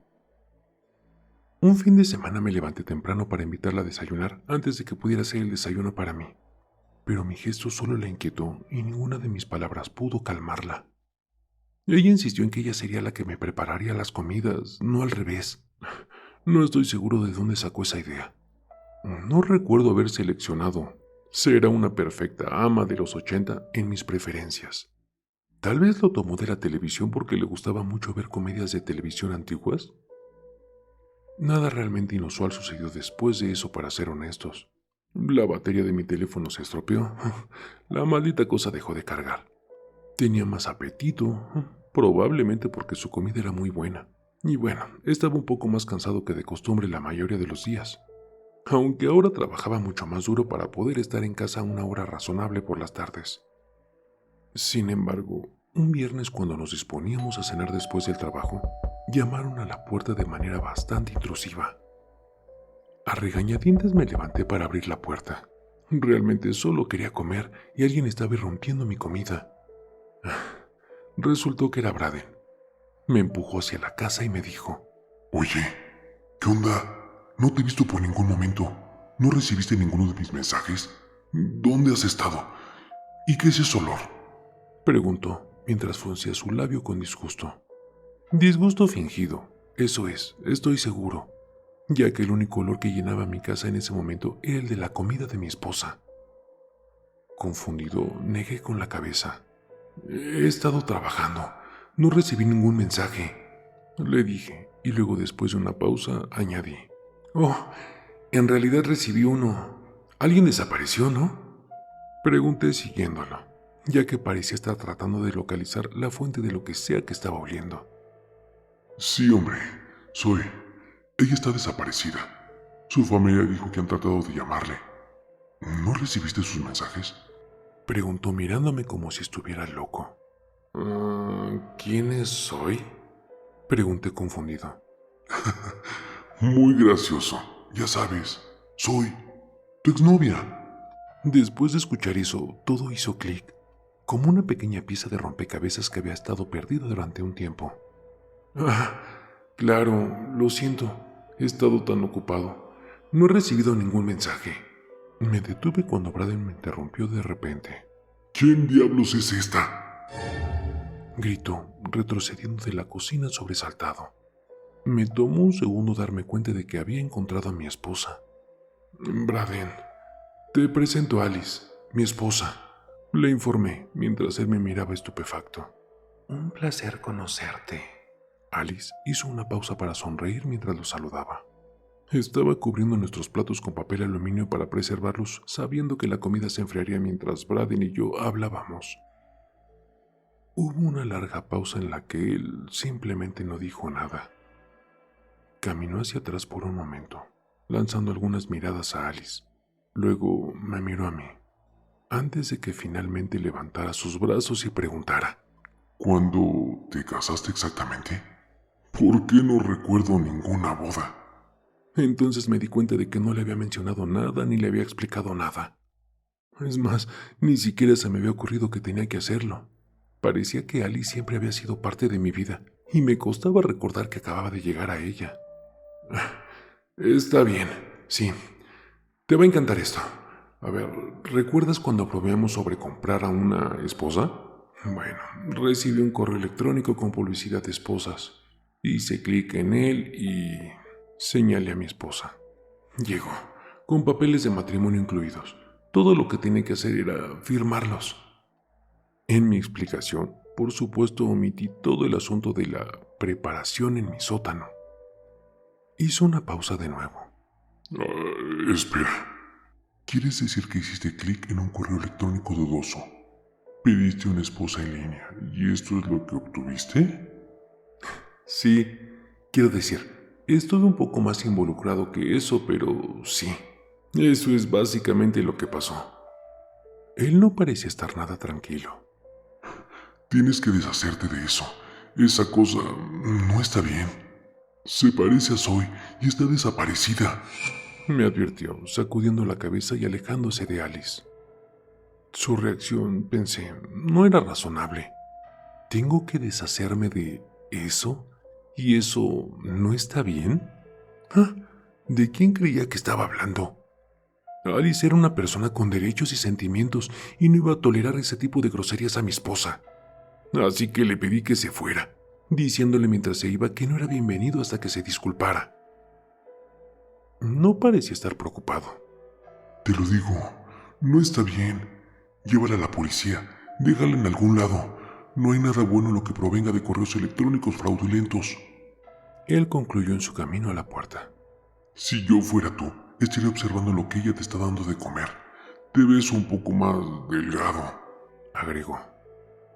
Un fin de semana me levanté temprano para invitarla a desayunar antes de que pudiera hacer el desayuno para mí. Pero mi gesto solo la inquietó y ninguna de mis palabras pudo calmarla. Ella insistió en que ella sería la que me prepararía las comidas, no al revés. No estoy seguro de dónde sacó esa idea. No recuerdo haber seleccionado ser una perfecta ama de los 80 en mis preferencias. Tal vez lo tomó de la televisión porque le gustaba mucho ver comedias de televisión antiguas. Nada realmente inusual sucedió después de eso, para ser honestos. La batería de mi teléfono se estropeó. La maldita cosa dejó de cargar. Tenía más apetito, probablemente porque su comida era muy buena. Y bueno, estaba un poco más cansado que de costumbre la mayoría de los días, aunque ahora trabajaba mucho más duro para poder estar en casa a una hora razonable por las tardes. Sin embargo, un viernes cuando nos disponíamos a cenar después del trabajo, llamaron a la puerta de manera bastante intrusiva. A regañadientes me levanté para abrir la puerta. Realmente solo quería comer y alguien estaba irrumpiendo mi comida. Resultó que era Braden. Me empujó hacia la casa y me dijo: Oye, ¿qué onda? No te he visto por ningún momento. ¿No recibiste ninguno de mis mensajes? ¿Dónde has estado? ¿Y qué es ese olor? Preguntó mientras fruncía su labio con disgusto. Disgusto fingido, eso es, estoy seguro, ya que el único olor que llenaba mi casa en ese momento era el de la comida de mi esposa. Confundido, negué con la cabeza. He estado trabajando, no recibí ningún mensaje, le dije, y luego después de una pausa añadí: Oh, en realidad recibí uno. ¿Alguien desapareció, no? Pregunté siguiéndolo, ya que parecía estar tratando de localizar la fuente de lo que sea que estaba oliendo. Sí, hombre, soy. Ella está desaparecida. Su familia dijo que han tratado de llamarle. ¿No recibiste sus mensajes? Preguntó mirándome como si estuviera loco. ¿Quién soy? Pregunté confundido. Muy gracioso. Ya sabes, soy tu exnovia. Después de escuchar eso, todo hizo clic, como una pequeña pieza de rompecabezas que había estado perdida durante un tiempo. Claro, lo siento, he estado tan ocupado. No he recibido ningún mensaje. Me detuve cuando Braden me interrumpió de repente. ¿Quién diablos es esta? Gritó, retrocediendo de la cocina sobresaltado. Me tomó un segundo darme cuenta de que había encontrado a mi esposa. Braden, te presento a Alice, mi esposa, le informé mientras él me miraba estupefacto. Un placer conocerte. Alice hizo una pausa para sonreír mientras lo saludaba. Estaba cubriendo nuestros platos con papel aluminio para preservarlos, sabiendo que la comida se enfriaría mientras Braden y yo hablábamos. Hubo una larga pausa en la que él simplemente no dijo nada. Caminó hacia atrás por un momento, lanzando algunas miradas a Alice. Luego me miró a mí, antes de que finalmente levantara sus brazos y preguntara: ¿Cuándo te casaste exactamente? ¿Por qué no recuerdo ninguna boda? Entonces me di cuenta de que no le había mencionado nada ni le había explicado nada. Es más, ni siquiera se me había ocurrido que tenía que hacerlo. Parecía que Alice siempre había sido parte de mi vida y me costaba recordar que acababa de llegar a ella. Está bien, sí. Te va a encantar esto. A ver, ¿recuerdas cuando probamos sobre comprar a una esposa? Bueno, recibí un correo electrónico con publicidad de esposas. Hice clic en él y señalé a mi esposa. Llegó, con papeles de matrimonio incluidos. Todo lo que tenía que hacer era firmarlos. En mi explicación, por supuesto, omití todo el asunto de la preparación en mi sótano. Hizo una pausa de nuevo. Espera. ¿Quieres decir que hiciste clic en un correo electrónico dudoso? Pediste una esposa en línea y esto es lo que obtuviste? Sí, quiero decir, estuve un poco más involucrado que eso, pero sí. Eso es básicamente lo que pasó. Él no parecía estar nada tranquilo. Tienes que deshacerte de eso. Esa cosa no está bien. Se parece a Zoe y está desaparecida. Me advirtió, sacudiendo la cabeza y alejándose de Alice. Su reacción, pensé, no era razonable. ¿Tengo que deshacerme de eso? ¿Y eso no está bien? ¿De quién creía que estaba hablando? Alice era una persona con derechos y sentimientos y no iba a tolerar ese tipo de groserías a mi esposa. Así que le pedí que se fuera, diciéndole mientras se iba que no era bienvenido hasta que se disculpara. No parecía estar preocupado. Te lo digo, no está bien. Llévala a la policía, déjala en algún lado. No hay nada bueno en lo que provenga de correos electrónicos fraudulentos. Él concluyó en su camino a la puerta. Si yo fuera tú, estaría observando lo que ella te está dando de comer. Te ves un poco más delgado, agregó.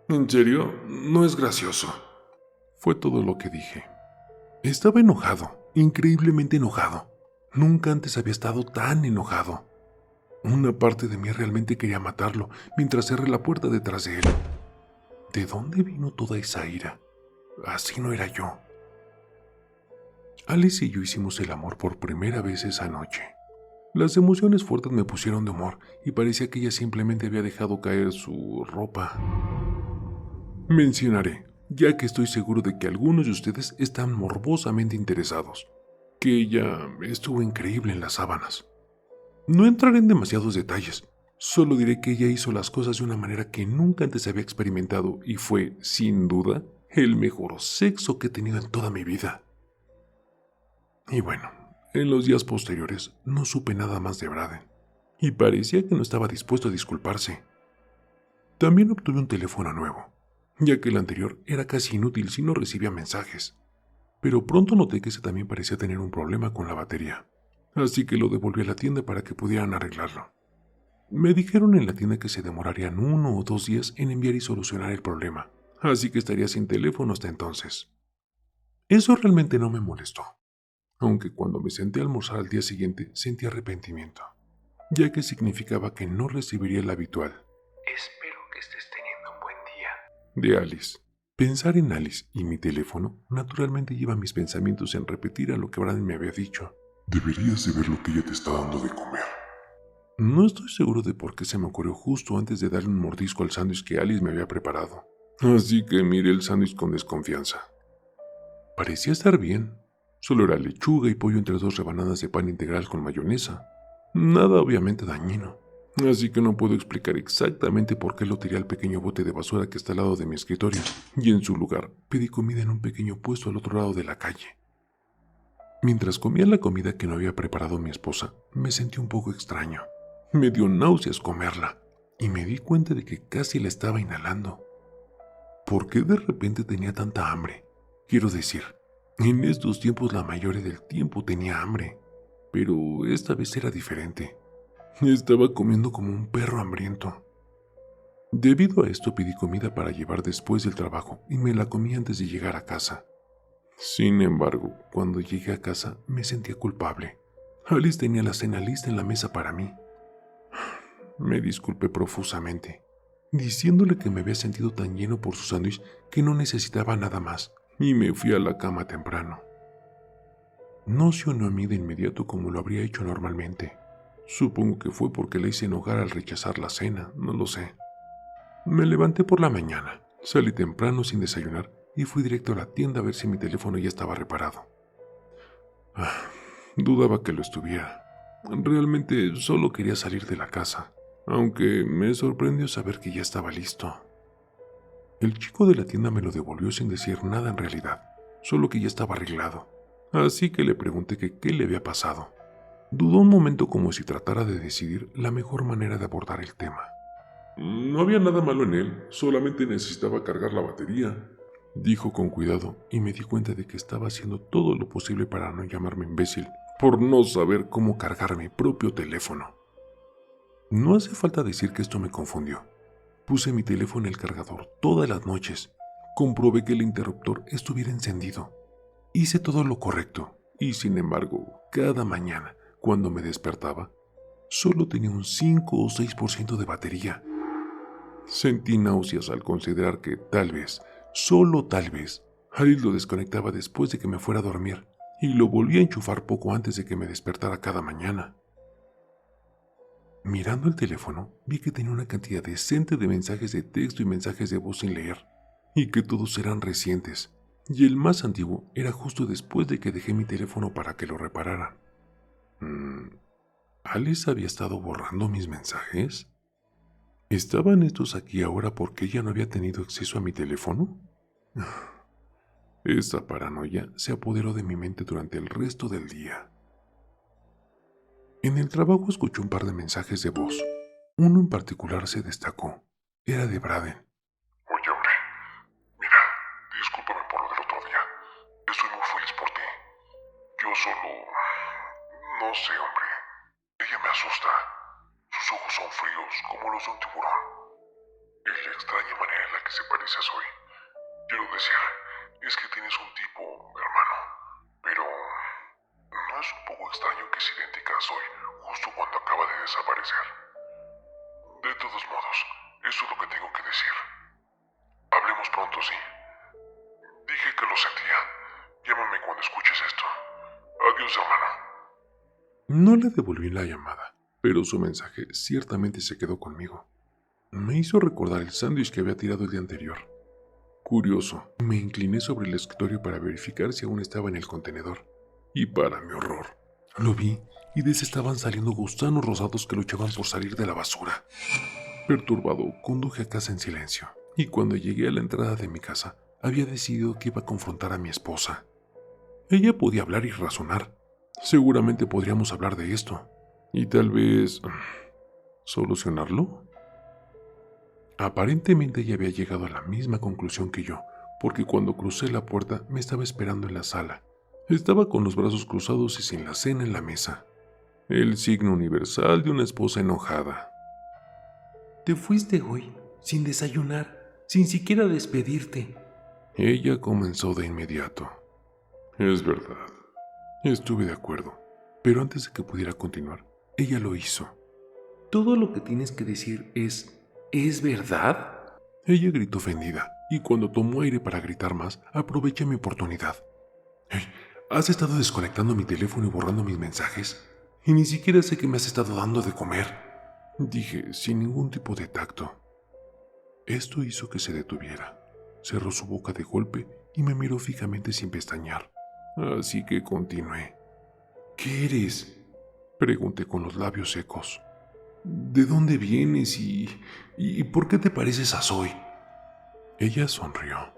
¿En serio? No es gracioso. Fue todo lo que dije. Estaba enojado, increíblemente enojado. Nunca antes había estado tan enojado. Una parte de mí realmente quería matarlo mientras cerré la puerta detrás de él. ¿De dónde vino toda esa ira? Así no era yo. Alice y yo hicimos el amor por primera vez esa noche. Las emociones fuertes me pusieron de humor y parecía que ella simplemente había dejado caer su ropa. Mencionaré, ya que estoy seguro de que algunos de ustedes están morbosamente interesados, que ella estuvo increíble en las sábanas. No entraré en demasiados detalles, solo diré que ella hizo las cosas de una manera que nunca antes había experimentado y fue, sin duda, el mejor sexo que he tenido en toda mi vida. Y bueno, en los días posteriores no supe nada más de Braden, y parecía que no estaba dispuesto a disculparse. También obtuve un teléfono nuevo, ya que el anterior era casi inútil si no recibía mensajes, pero pronto noté que ese también parecía tener un problema con la batería, así que lo devolví a la tienda para que pudieran arreglarlo. Me dijeron en la tienda que se demorarían 1 o 2 días en enviar y solucionar el problema, así que estaría sin teléfono hasta entonces. Eso realmente no me molestó, aunque cuando me senté a almorzar al día siguiente sentí arrepentimiento, ya que significaba que no recibiría el habitual "Espero que estés teniendo un buen día" de Alice. Pensar en Alice y mi teléfono naturalmente lleva mis pensamientos en repetir a lo que Brandon me había dicho. Deberías de ver lo que ella te está dando de comer. No estoy seguro de por qué se me ocurrió justo antes de darle un mordisco al sándwich que Alice me había preparado, así que miré el sándwich con desconfianza. Parecía estar bien, solo era lechuga y pollo entre 2 rebanadas de pan integral con mayonesa. Nada obviamente dañino, así que no puedo explicar exactamente por qué lo tiré al pequeño bote de basura que está al lado de mi escritorio, y en su lugar pedí comida en un pequeño puesto al otro lado de la calle. Mientras comía la comida que no había preparado mi esposa, me sentí un poco extraño. Me dio náuseas comerla, y me di cuenta de que casi la estaba inhalando. ¿Por qué de repente tenía tanta hambre? Quiero decir, en estos tiempos la mayoría del tiempo tenía hambre, pero esta vez era diferente. Estaba comiendo como un perro hambriento. Debido a esto pedí comida para llevar después del trabajo y me la comí antes de llegar a casa. Sin embargo, cuando llegué a casa me sentía culpable. Alice tenía la cena lista en la mesa para mí. Me disculpé profusamente, diciéndole que me había sentido tan lleno por su sándwich que no necesitaba nada más, y me fui a la cama temprano. No se unió a mí de inmediato como lo habría hecho normalmente. Supongo que fue porque la hice enojar al rechazar la cena, no lo sé. Me levanté por la mañana, salí temprano sin desayunar y fui directo a la tienda a ver si mi teléfono ya estaba reparado. Dudaba que lo estuviera. Realmente solo quería salir de la casa, aunque me sorprendió saber que ya estaba listo. El chico de la tienda me lo devolvió sin decir nada en realidad, solo que ya estaba arreglado, así que le pregunté que qué le había pasado. Dudó un momento como si tratara de decidir la mejor manera de abordar el tema. No había nada malo en él, solamente necesitaba cargar la batería, dijo con cuidado, y me di cuenta de que estaba haciendo todo lo posible para no llamarme imbécil por no saber cómo cargar mi propio teléfono. No hace falta decir que esto me confundió. Puse mi teléfono en el cargador todas las noches. Comprobé que el interruptor estuviera encendido. Hice todo lo correcto y, sin embargo, cada mañana, cuando me despertaba, solo tenía un 5 o 6% de batería. Sentí náuseas al considerar que tal vez, solo tal vez, Alice lo desconectaba después de que me fuera a dormir y lo volví a enchufar poco antes de que me despertara cada mañana. Mirando el teléfono, vi que tenía una cantidad decente de mensajes de texto y mensajes de voz sin leer, y que todos eran recientes, y el más antiguo era justo después de que dejé mi teléfono para que lo repararan. ¿Alice había estado borrando mis mensajes? ¿Estaban estos aquí ahora porque ella no había tenido acceso a mi teléfono? Esa paranoia se apoderó de mi mente durante el resto del día. En el trabajo escuché un par de mensajes de voz. Uno en particular se destacó. Era de Braden. Oye, hombre, mira, discúlpame por lo del otro día. Estoy muy feliz por ti. Yo solo... no sé, hombre. Ella me asusta. Sus ojos son fríos como los de un tiburón. Y la extraña manera en la que se parece a Zoe. Quiero decir, es que tienes un tipo, hermano. Pero ¿no es un poco extraño que se idéntica a Zoe justo cuando acaba de desaparecer? De todos modos, eso es lo que tengo que decir. Hablemos pronto, ¿sí? Dije que lo sentía. Llámame cuando escuches esto. Adiós, hermano. No le devolví la llamada, pero su mensaje ciertamente se quedó conmigo. Me hizo recordar el sándwich que había tirado el día anterior. Curioso, me incliné sobre el escritorio para verificar si aún estaba en el contenedor. Y para mi horror, lo vi y de ese estaban saliendo gusanos rosados que luchaban por salir de la basura. Perturbado, conduje a casa en silencio, y cuando llegué a la entrada de mi casa, había decidido que iba a confrontar a mi esposa. Ella podía hablar y razonar. Seguramente podríamos hablar de esto, y tal vez ¿solucionarlo? Aparentemente ella había llegado a la misma conclusión que yo, porque cuando crucé la puerta me estaba esperando en la sala. Estaba con los brazos cruzados y sin la cena en la mesa. El signo universal de una esposa enojada. Te fuiste hoy, sin desayunar, sin siquiera despedirte. Ella comenzó de inmediato. Es verdad. Estuve de acuerdo, pero antes de que pudiera continuar, ella lo hizo. Todo lo que tienes que decir ¿es verdad? Ella gritó ofendida, y cuando tomó aire para gritar más, aproveché mi oportunidad. Hey, ¿has estado desconectando mi teléfono y borrando mis mensajes? Y ni siquiera sé que me has estado dando de comer, dije sin ningún tipo de tacto. Esto hizo que se detuviera. Cerró su boca de golpe y me miró fijamente sin pestañear. Así que continué. ¿Qué eres?, pregunté con los labios secos. ¿De dónde vienes y por qué te pareces a Zoe? Ella sonrió.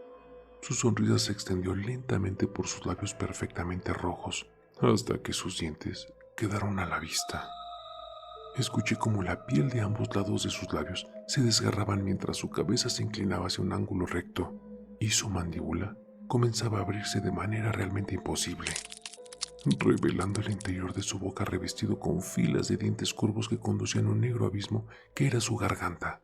Su sonrisa se extendió lentamente por sus labios perfectamente rojos, hasta que sus dientes quedaron a la vista. Escuché como la piel de ambos lados de sus labios se desgarraban mientras su cabeza se inclinaba hacia un ángulo recto y su mandíbula comenzaba a abrirse de manera realmente imposible, revelando el interior de su boca revestido con filas de dientes curvos que conducían a un negro abismo que era su garganta.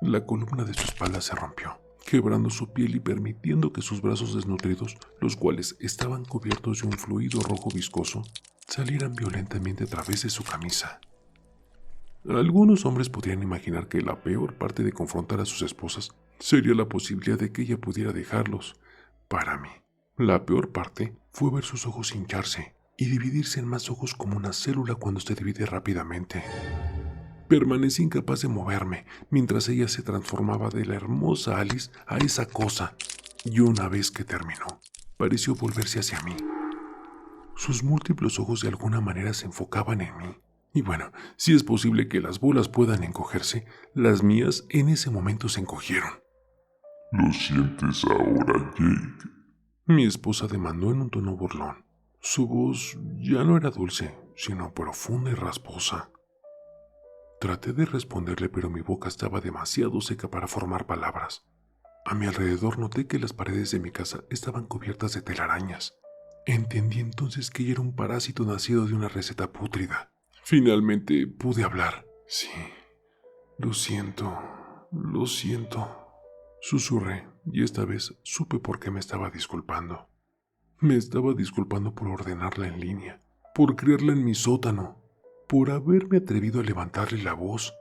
La columna de su espalda se rompió, quebrando su piel y permitiendo que sus brazos desnutridos, los cuales estaban cubiertos de un fluido rojo viscoso, salieran violentamente a través de su camisa. Algunos hombres podrían imaginar que la peor parte de confrontar a sus esposas sería la posibilidad de que ella pudiera dejarlos. Para mí, la peor parte fue ver sus ojos hincharse y dividirse en más ojos como una célula cuando se divide rápidamente. Permanecí incapaz de moverme mientras ella se transformaba de la hermosa Alice a esa cosa, y una vez que terminó, pareció volverse hacia mí. Sus múltiples ojos de alguna manera se enfocaban en mí. Y bueno, si es posible que las bolas puedan encogerse, las mías en ese momento se encogieron. ¿Lo sientes ahora, Jake? Mi esposa demandó en un tono burlón. Su voz ya no era dulce, sino profunda y rasposa. Traté de responderle, pero mi boca estaba demasiado seca para formar palabras. A mi alrededor noté que las paredes de mi casa estaban cubiertas de telarañas. Entendí entonces que ella era un parásito nacido de una receta pútrida. Finalmente pude hablar. Sí, lo siento, susurré, y esta vez supe por qué me estaba disculpando. Me estaba disculpando por ordenarla en línea, por criarla en mi sótano, por haberme atrevido a levantarle la voz.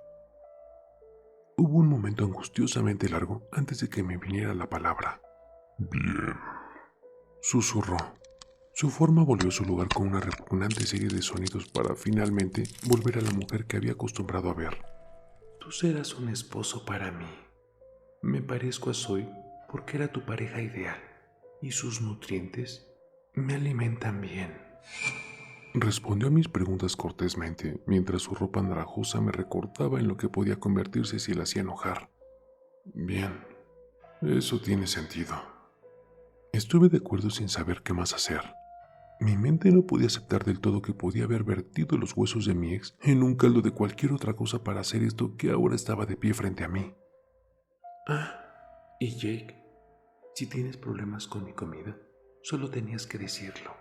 Hubo un momento angustiosamente largo antes de que me viniera la palabra. Bien, Susurró. Su forma volvió a su lugar con una repugnante serie de sonidos para finalmente volver a la mujer que había acostumbrado a ver. Tú serás un esposo para mí. Me parezco a Zoe porque era tu pareja ideal y sus nutrientes me alimentan bien. Respondió a mis preguntas cortésmente, mientras su ropa naranjosa me recortaba en lo que podía convertirse si la hacía enojar. Bien, eso tiene sentido. Estuve de acuerdo sin saber qué más hacer. Mi mente no podía aceptar del todo que podía haber vertido los huesos de mi ex en un caldo de cualquier otra cosa para hacer esto que ahora estaba de pie frente a mí. Y Jake, si tienes problemas con mi comida, solo tenías que decirlo.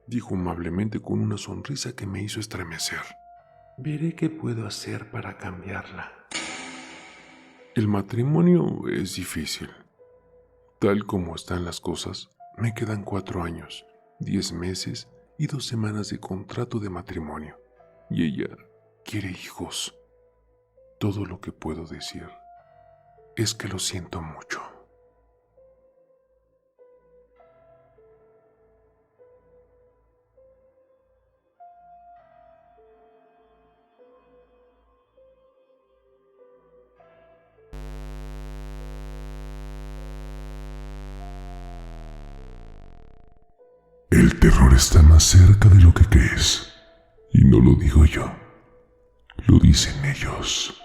Dijo amablemente con una sonrisa que me hizo estremecer. Veré qué puedo hacer para cambiarla. El matrimonio es difícil. Tal como están las cosas, me quedan 4 años 10 meses y 2 semanas de contrato de matrimonio. Y ella quiere hijos. Todo lo que puedo decir es que lo siento mucho. El terror está más cerca de lo que crees. Y no lo digo yo, lo dicen ellos.